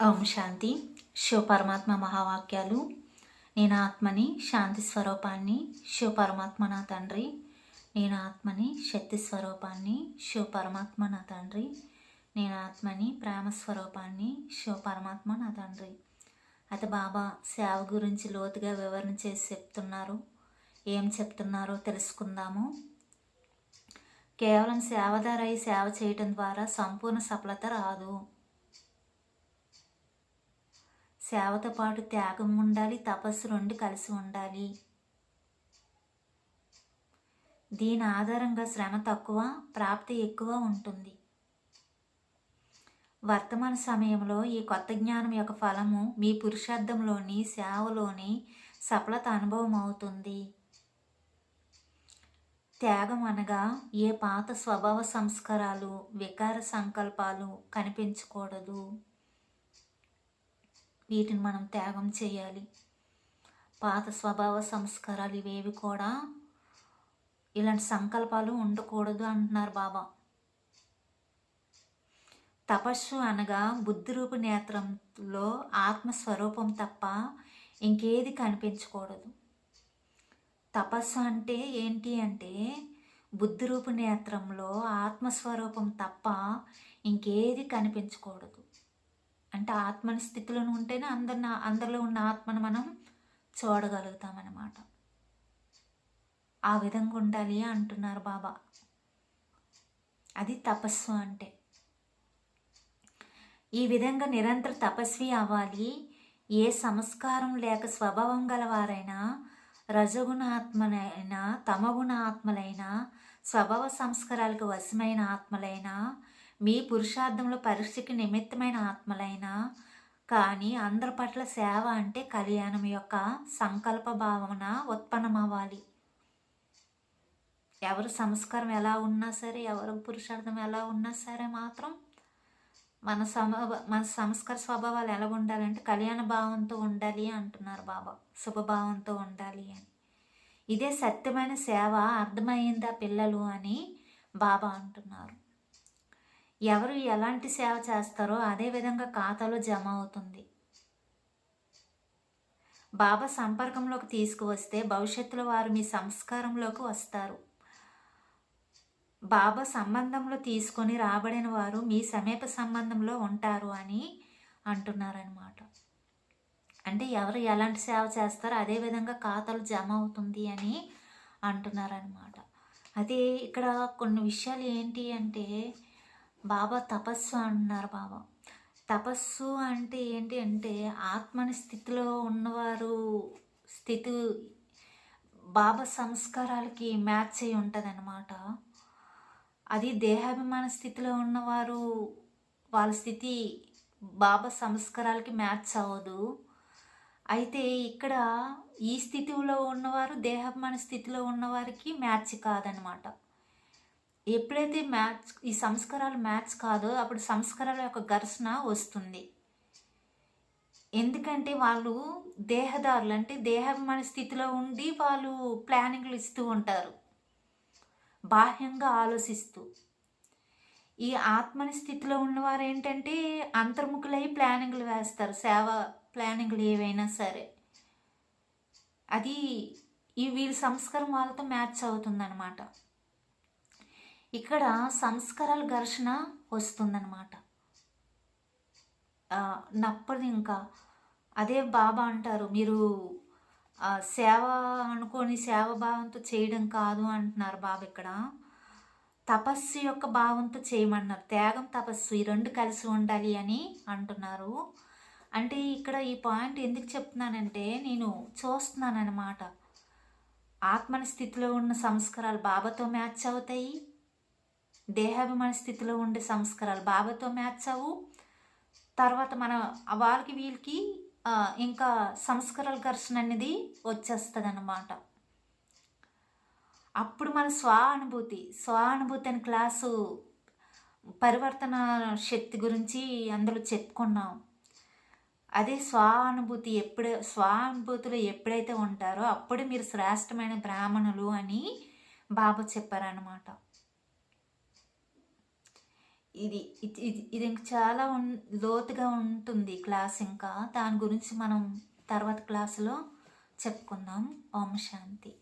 ఓం శాంతి. శివ పరమాత్మ మహావాక్యాలు. నేను ఆత్మని, శాంతి స్వరూపాన్ని. శివ పరమాత్మ నా తండ్రి. నేను ఆత్మని, శక్తి స్వరూపాన్ని. శివ పరమాత్మ నా తండ్రి. నేను ఆత్మని, ప్రేమ స్వరూపాన్ని. శివ పరమాత్మ నా తండ్రి. అయితే బాబా సేవ గురించి లోతుగా వివరణ చేసి చెప్తున్నారు. ఏం చెప్తున్నారో తెలుసుకుందాము. కేవలం సేవదారై సేవ చేయటం ద్వారా సంపూర్ణ సఫలత రాదు. సేవతో పాటు త్యాగం ఉండాలి, తపస్సు రెండు కలిసి ఉండాలి. దీని ఆధారంగా శ్రమ తక్కువ, ప్రాప్తి ఎక్కువ ఉంటుంది. వర్తమాన సమయంలో ఈ కొత్త జ్ఞానం యొక్క ఫలము మీ పురుషార్థంలోని సేవలోని సఫలత అనుభవం అవుతుంది. త్యాగం అనగా ఏ పాత స్వభావ సంస్కారాలు, వికార సంకల్పాలు కనిపించకూడదు. వీటిని మనం త్యాగం చేయాలి. పాత స్వభావ సంస్కారాలు ఇవేవి కూడా, ఇలాంటి సంకల్పాలు ఉండకూడదు అంటున్నారు బాబా. తపస్సు అనగా బుద్ధిరూప నేత్రంలో ఆత్మస్వరూపం తప్ప ఇంకేది కనిపించకూడదు. తపస్సు అంటే ఏంటి అంటే బుద్ధిరూప నేత్రంలో ఆత్మస్వరూపం తప్ప ఇంకేది కనిపించకూడదు. అంటే ఆత్మని స్థితిలో ఉంటేనే అందరిలో ఉన్న ఆత్మను మనం చూడగలుగుతామన్నమాట. ఆ విధంగా ఉండాలి అంటున్నారు బాబా. అది తపస్సు అంటే. ఈ విధంగా నిరంతర తపస్వి అవ్వాలి. ఏ సంస్కారం లేక స్వభావం గలవారైనా, రజగుణ ఆత్మలైనా, తమగుణ ఆత్మలైనా, స్వభావ సంస్కారాలకు వశమైన ఆత్మలైనా, మీ పురుషార్థంలో పరీక్షకి నిమిత్తమైన ఆత్మలైనా కానీ అందరి పట్ల సేవ అంటే కళ్యాణం యొక్క సంకల్ప భావన ఉత్పన్నమవ్వాలి. ఎవరు సంస్కారం ఎలా ఉన్నా సరే, ఎవరు పురుషార్థం ఎలా ఉన్నా సరే మాత్రం మన సంస్కార స్వభావాలు ఎలా ఉండాలంటే కళ్యాణ భావంతో ఉండాలి అంటున్నారు బాబా. శుభభావంతో ఉండాలి అని. ఇదే సత్యమైన సేవ. అర్థమైందా పిల్లలు అని బాబా అంటున్నారు. ఎవరు ఎలాంటి సేవ చేస్తారో అదే విధంగా ఖాతాలో జమ అవుతుంది. బాబా సంపర్కంలోకి తీసుకువస్తే భవిష్యత్తులో వారు మీ సంస్కారంలోకి వస్తారు. బాబా సంబంధంలో తీసుకొని రాబడిన వారు మీ సమీప సంబంధంలో ఉంటారు అని అంటున్నారనమాట. అంటే ఎవరు ఎలాంటి సేవ చేస్తారో అదే విధంగా ఖాతాలు జమ అవుతుంది అని అంటున్నారనమాట. అదే ఇక్కడ కొన్ని విషయాలు ఏంటి అంటే బాబా తపస్సు అంటున్నారు. బాబా తపస్సు అంటే ఏంటి అంటే ఆత్మని స్థితిలో ఉన్నవారు స్థితి బాబా సంస్కారాలకి మ్యాచ్ అయి ఉంటుంది అన్నమాట. అది దేహాభిమాన స్థితిలో ఉన్నవారు వాళ్ళ స్థితి బాబా సంస్కారాలకి మ్యాచ్ అవ్వదు. అయితే ఇక్కడ ఈ స్థితిలో ఉన్నవారు దేహాభిమాన స్థితిలో ఉన్నవారికి మ్యాచ్ కాదనమాట. ఎప్పుడైతే ఈ సంస్కారాలు మ్యాచ్ కాదో అప్పుడు సంస్కారాల యొక్క ఘర్షణ వస్తుంది. ఎందుకంటే వాళ్ళు దేహదారులు, అంటే దేహాభిమాన స్థితిలో ఉండి వాళ్ళు ప్లానింగ్లు ఇస్తూ ఉంటారు, బాహ్యంగా ఆలోచిస్తూ. ఈ ఆత్మని స్థితిలో ఉన్నవారు ఏంటంటే అంతర్ముఖులై ప్లానింగ్లు వేస్తారు, సేవ ప్లానింగ్లు ఏవైనా సరే. అది వీళ్ళ సంస్కారం వాళ్ళతో మ్యాచ్ అవుతుందన్నమాట. ఇక్కడ సంస్కారాల ఘర్షణ వస్తుందన్నమాట. నప్పదు ఇంకా. అదే బాబా అంటారు, మీరు సేవ అనుకొని సేవ భావంతో చేయడం కాదు అంటున్నారు బాబా. ఇక్కడ తపస్సు యొక్క భావంతో చేయమన్నారు. త్యాగం, తపస్సు ఈ రెండు కలిసి ఉండాలి అని అంటున్నారు. అంటే ఇక్కడ ఈ పాయింట్ ఎందుకు చెప్తున్నానంటే నేను చూస్తున్నాను అన్నమాట. ఆత్మని స్థితిలో ఉన్న సంస్కారాలు బాబాతో మ్యాచ్ అవుతాయి, దేహాభిమాన స్థితిలో ఉండే సంస్కారాలు బాబాతో మ్యాచ్ అవ్వు. తర్వాత వాళ్ళకి వీళ్ళకి ఇంకా సంస్కారాల ఘర్షణ అనేది వచ్చేస్తుంది అన్నమాట. అప్పుడు మన స్వానుభూతి అని క్లాసు పరివర్తన శక్తి గురించి అందులో చెప్పుకున్నాం. అదే స్వానుభూతిలో ఎప్పుడైతే ఉంటారో అప్పుడే మీరు శ్రేష్టమైన బ్రాహ్మణులు అని బాబా చెప్పారన్నమాట. ఇది ఇంక చాలా లోతుగా ఉంటుంది క్లాస్. ఇంకా దాని గురించి మనం తర్వాత క్లాసులో చెప్పుకుందాం. ఓం శాంతి.